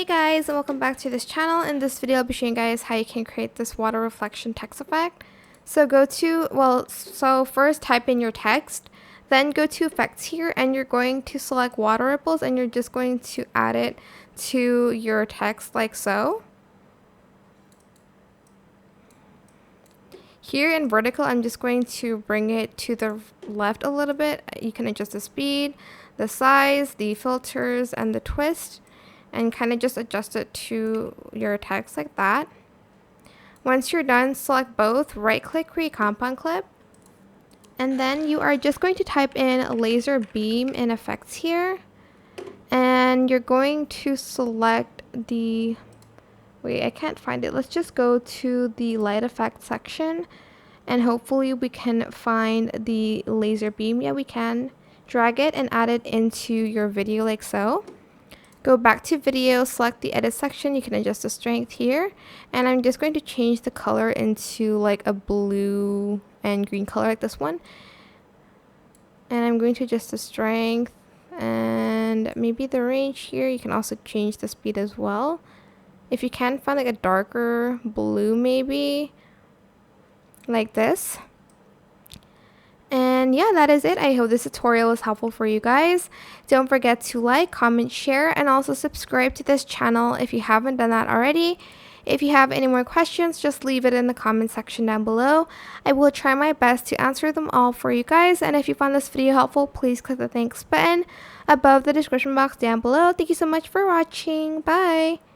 Hey guys, and welcome back to this channel. In this video I'll be showing you guys how you can create this water reflection text effect. So first type in your text, then go to effects here and you're going to select water ripples and you're just going to add it to your text like so. Here in vertical, I'm just going to bring it to the left a little bit. You can adjust the speed, the size, the filters, and the twist, and kind of just adjust it to your text like that. Once you're done, select both, right click, create compound clip, and then you are just going to type in laser beam in effects here, and you're going to select the I can't find it. Let's just go to the light effect section and hopefully we can find the laser beam. Yeah, we can. Drag it and add it into your video like so. Go back to video, select the edit section. You can adjust the strength here. And I'm just going to change the color into like a blue and green color like this one. And I'm going to adjust the strength and maybe the range here. You can also change the speed as well. If you can find like a darker blue maybe, like this. And yeah, that is it. I hope this tutorial was helpful for you guys. Don't forget to like, comment, share, and also subscribe to this channel if you haven't done that already. If you have any more questions, just leave it in the comment section down below. I will try my best to answer them all for you guys. And if you found this video helpful, please click the thanks button above the description box down below. Thank you so much for watching. Bye!